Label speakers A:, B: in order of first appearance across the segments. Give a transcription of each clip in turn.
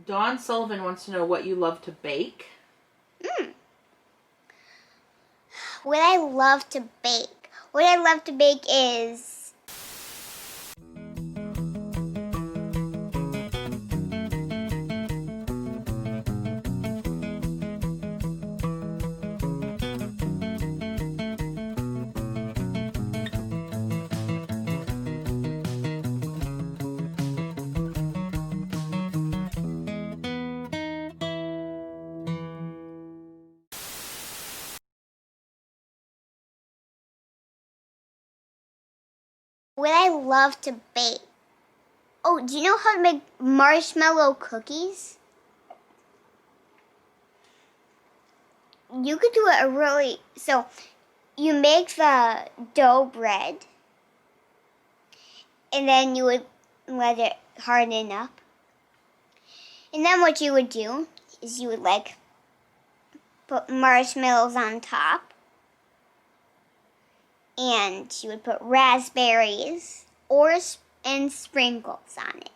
A: Dawn Sullivan wants to know what you love to bake.
B: What I love to bake. What I love to bake is what I love to bake. Oh, do you know how to make marshmallow cookies? You could do it so you make the dough bread and then you would let it harden up. And then what you would do is you would put marshmallows on top. And you would put raspberries and sprinkles on it.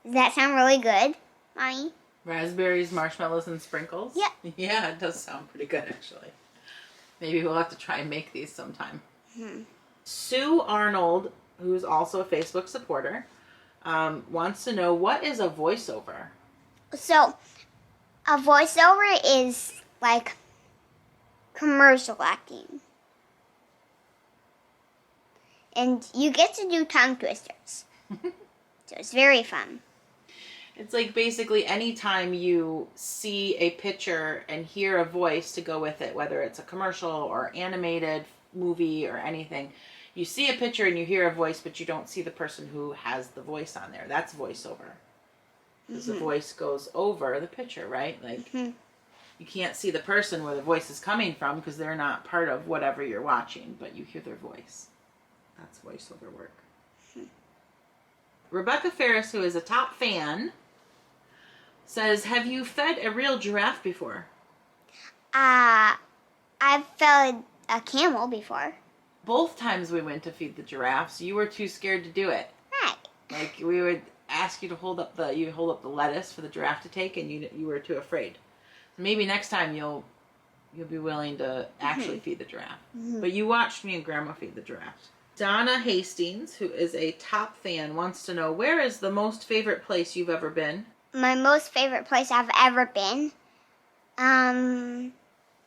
B: Does that sound really good, Mommy?
A: Raspberries, marshmallows, and sprinkles?
B: Yeah.
A: Yeah, it does sound pretty good, actually. Maybe we'll have to try and make these sometime. Sue Arnold, who's also a Facebook supporter, wants to know, what is a voiceover?
B: So, a voiceover is like commercial acting. And you get to do tongue twisters. So it's very fun.
A: It's like basically anytime you see a picture and hear a voice to go with it, whether it's a commercial or animated movie or anything, you see a picture and you hear a voice, but you don't see the person who has the voice on there. That's voiceover. Because the voice goes over the picture, right? Like, you can't see the person where the voice is coming from because they're not part of whatever you're watching, but you hear their voice. That's voiceover work. Rebecca Ferris, who is a top fan, says, have you fed a real giraffe before?
B: I've fed a camel before.
A: Both times we went to feed the giraffes, you were too scared to do it.
B: Right.
A: Like, we would ask you to hold up the lettuce for the giraffe to take, and you were too afraid. Maybe next time you'll be willing to actually feed the giraffe. But you watched me and Grandma feed the giraffes. Donna Hastings, who is a top fan, wants to know, where is the most favorite place you've ever been?
B: My most favorite place I've ever been?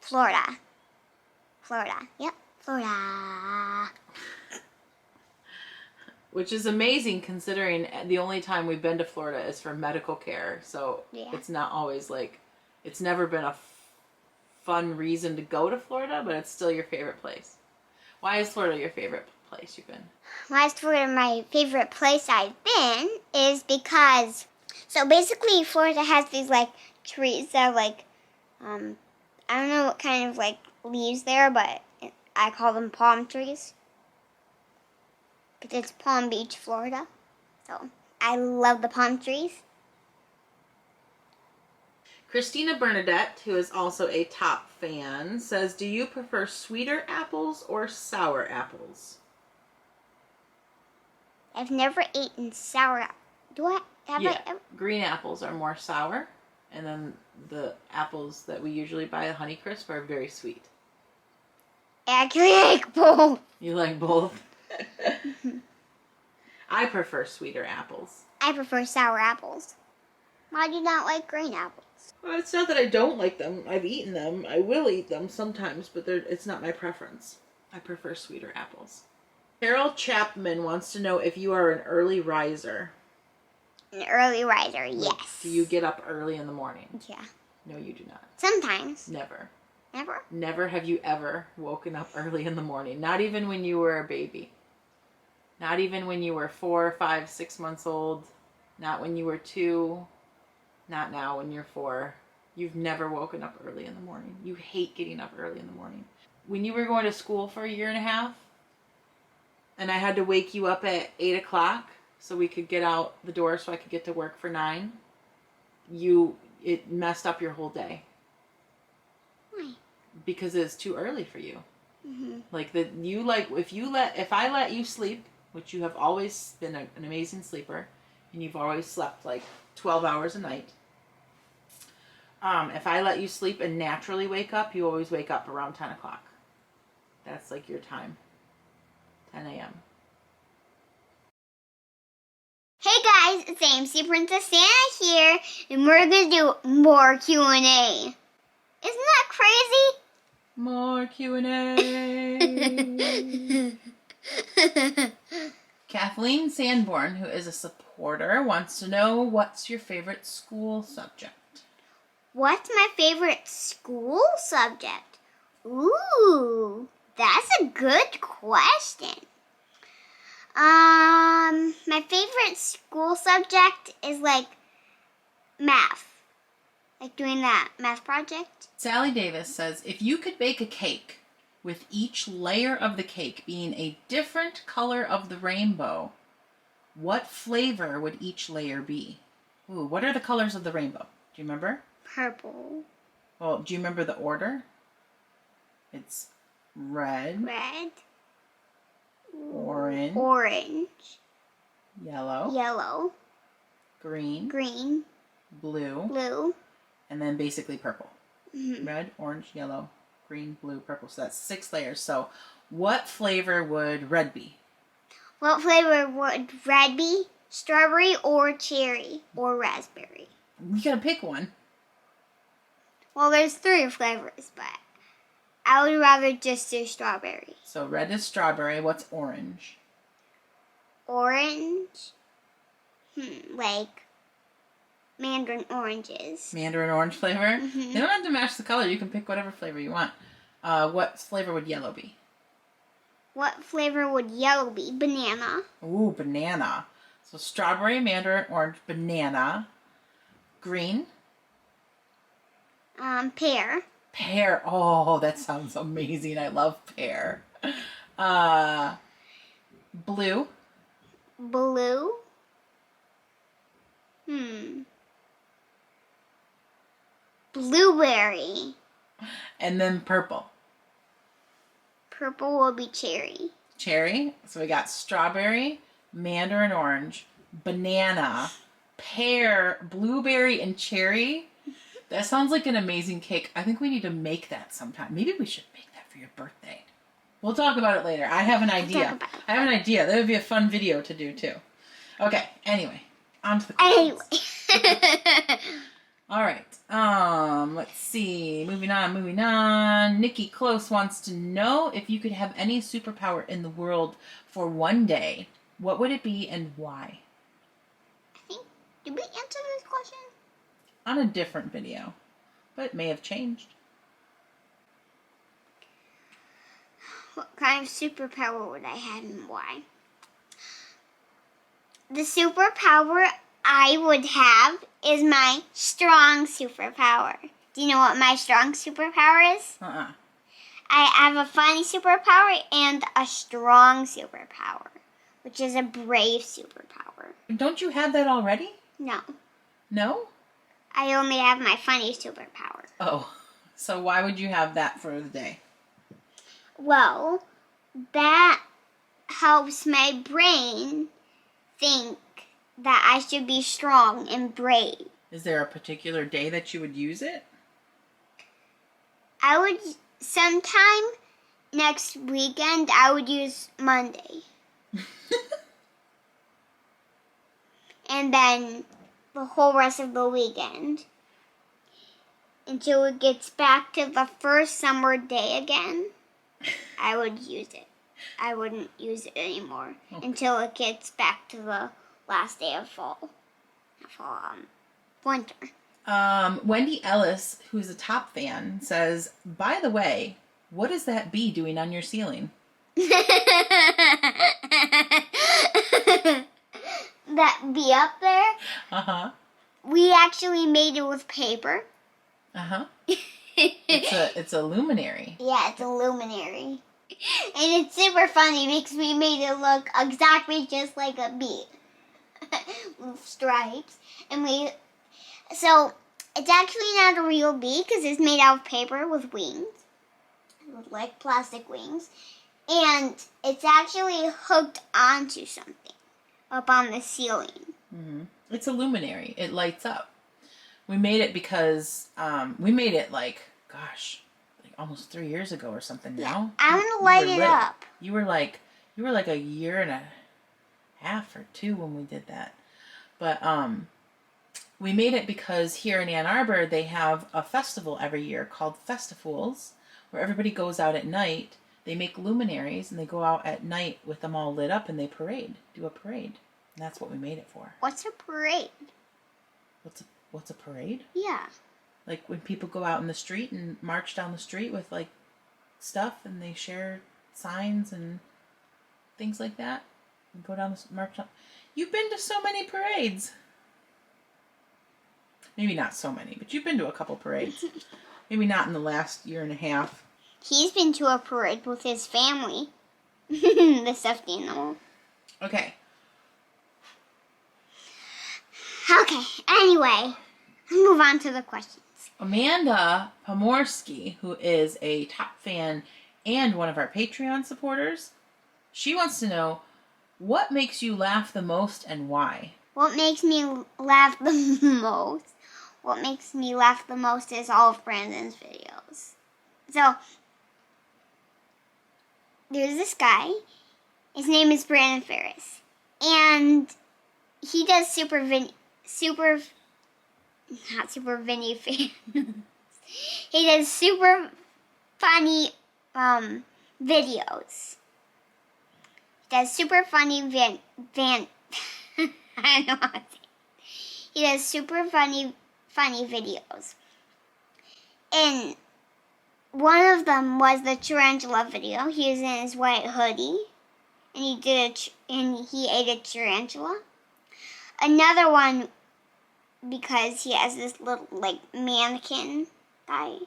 B: Florida. Yep, Florida.
A: Which is amazing considering the only time we've been to Florida is for medical care. So It's not always it's never been a fun reason to go to Florida, but it's still your favorite place. Why is Florida your favorite place you've been?
B: Why is Florida my favorite place I've been is because, so basically Florida has these trees that are I don't know what kind of leaves there, but I call them palm trees. Because it's Palm Beach, Florida. So I love the palm trees.
A: Christina Bernadette, who is also a top fan, says, do you prefer sweeter apples or sour apples?
B: I've never eaten sour. Do I? Have I ever?
A: Green apples are more sour, and then the apples that we usually buy at Honeycrisp are very sweet.
B: I like both.
A: You like both? I prefer sweeter apples.
B: I prefer sour apples. Why do you not like green apples?
A: Well, it's not that I don't like them. I've eaten them. I will eat them sometimes, but it's not my preference. I prefer sweeter apples. Carol Chapman wants to know if you are an early riser.
B: An early riser, yes.
A: Do you get up early in the morning?
B: Yeah.
A: No, you do not.
B: Sometimes.
A: Never.
B: Never?
A: Never have you ever woken up early in the morning. Not even when you were a baby. Not even when you were 4, 5, 6 months old. Not when you were 2. Not now when you're 4. You've never woken up early in the morning. You hate getting up early in the morning. When you were going to school for 1.5 years, and I had to wake you up at 8 o'clock so we could get out the door so I could get to work for 9, it messed up your whole day.
B: Why?
A: Because it's too early for you.
B: Mm-hmm.
A: If I let you sleep, which you have always been an amazing sleeper, and you've always slept 12 hours a night, If I let you sleep and naturally wake up, you always wake up around 10 o'clock. That's like your time. 10 a.m.
B: Hey guys, it's AMC Princess Santa here, and we're gonna do more Q&A. Isn't that crazy?
A: More Q&A. Kathleen Sanborn, who is a supporter, wants to know, what's your favorite school subject?
B: What's my favorite school subject? Ooh, that's a good question. My favorite school subject is like math. Like doing that math project.
A: Sally Davis says, if you could bake a cake with each layer of the cake being a different color of the rainbow, what flavor would each layer be? Ooh, what are the colors of the rainbow? Do you remember?
B: Purple.
A: Well, do you remember the order? It's red,
B: Red.
A: orange,
B: Orange.
A: yellow,
B: Yellow.
A: green,
B: Green.
A: blue,
B: Blue.
A: and then basically purple.
B: Mhm.
A: Red, orange, yellow, green, blue, purple. So that's 6 layers. So what flavor would red be?
B: What flavor would red be? Strawberry or cherry or raspberry?
A: You gotta pick one.
B: Well, there's 3 flavors, but I would rather just do strawberry.
A: So red is strawberry. What's orange?
B: Orange? Like mandarin oranges.
A: Mandarin orange flavor?
B: Mhm.
A: They don't have to match the color. You can pick whatever flavor you want. What flavor would yellow be?
B: What flavor would yellow be? Banana.
A: Ooh, banana. So strawberry, mandarin orange, banana. Green?
B: Pear.
A: Pear. Oh, that sounds amazing. I love pear. Blue.
B: Blue. Blueberry.
A: And then purple.
B: Purple will be cherry.
A: Cherry. So we got strawberry, mandarin orange, banana, pear, blueberry, and cherry. That sounds like an amazing cake. I think we need to make that sometime. Maybe we should make that for your birthday. We'll talk about it later. I have an idea. I have an idea. That would be a fun video to do too. Okay, anyway. On to the questions.
B: Anyway.
A: All right. Let's see. Moving on. Nikki Close wants to know, if you could have any superpower in the world for one day, what would it be and why?
B: I think, did we answer this question?
A: On a different video, but it may have changed.
B: What kind of superpower would I have and why? The superpower I would have is my strong superpower. Do you know what my strong superpower is? I have a funny superpower and a strong superpower, which is a brave superpower.
A: Don't you have that already?
B: No,
A: No?
B: I only have my funny superpower.
A: Oh, so why would you have that for the day?
B: Well, that helps my brain think that I should be strong and brave.
A: Is there a particular day that you would use it?
B: I would, sometime next weekend, I would use Monday. And then the whole rest of the weekend. Until it gets back to the first summer day again, I would use it. I wouldn't use it anymore until it gets back to the last day of winter.
A: Wendy Ellis, who's a Top fan, says, by the way, what is that bee doing on your ceiling?
B: That bee up there,
A: Uh-huh.
B: we actually made it with paper.
A: Uh-huh. It's a luminary.
B: Yeah, it's a luminary. And it's super funny because we made it look exactly just like a bee. With stripes. So it's actually not a real bee because it's made out of paper with wings. With like plastic wings. And it's actually hooked onto something up on the ceiling.
A: Mm-hmm. It's a luminary. It lights up. We made it because we made it like almost 3 years ago or something now.
B: I want to light it up.
A: You were like a year and a half or 2 when we did that. But we made it because here in Ann Arbor they have a festival every year called Festivals, where everybody goes out at night. They make luminaries and they go out at night with them all lit up and they do a parade. And that's what we made it for.
B: What's a parade?
A: What's a parade?
B: Yeah.
A: Like when people go out in the street and march down the street with like stuff and they share signs and things like that and go down the march up. You've been to so many parades. Maybe not so many, but you've been to a couple parades. Maybe not in the last year and a half.
B: He's been to a parade with his family. The stuffed animal.
A: Okay.
B: Okay, anyway, let's move on to the questions.
A: Amanda Pomorsky, who is a top fan and one of our Patreon supporters, she wants to know, what makes you laugh the most and why?
B: What makes me laugh the most? What makes me laugh the most is all of Brandon's videos. So, there's this guy. His name is Brandon Ferris. And he does he does super funny videos. He does super funny I don't know how to say it. He does super funny videos. And one of them was the tarantula video. He was in his white hoodie and he ate a tarantula. Another one, because he has this little like mannequin guy,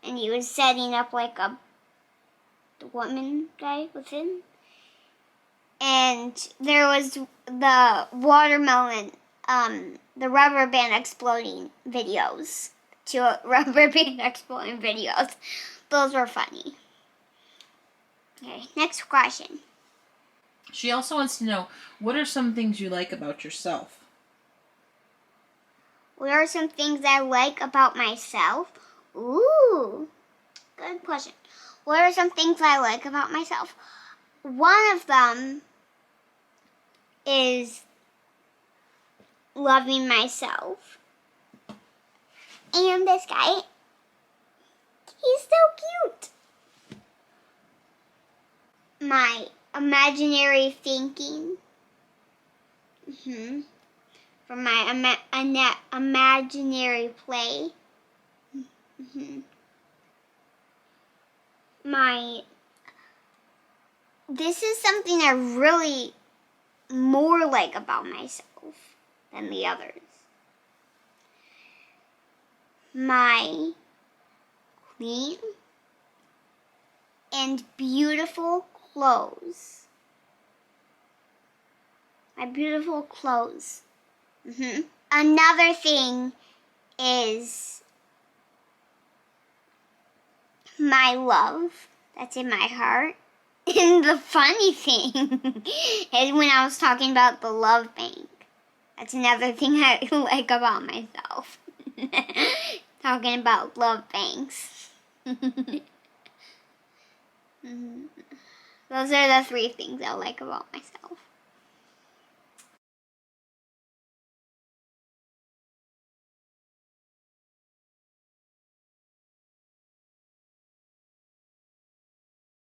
B: and he was setting up like a woman guy with him. And there was the watermelon, the rubber band exploding videos. Those were funny. Okay, next question.
A: She also wants to know, what are some things you like about yourself?
B: What are some things I like about myself? Ooh, good question. What are some things I like about myself? One of them is loving myself. And this guy, he's so cute. My imaginary thinking. From my imaginary play. This is something I really more like about myself than the others. My clean and beautiful clothes. My beautiful clothes. Another thing is my love that's in my heart. And the funny thing is when I was talking about the love bank. That's another thing I like about myself. Talking about love banks. Those are the 3 things I like about myself.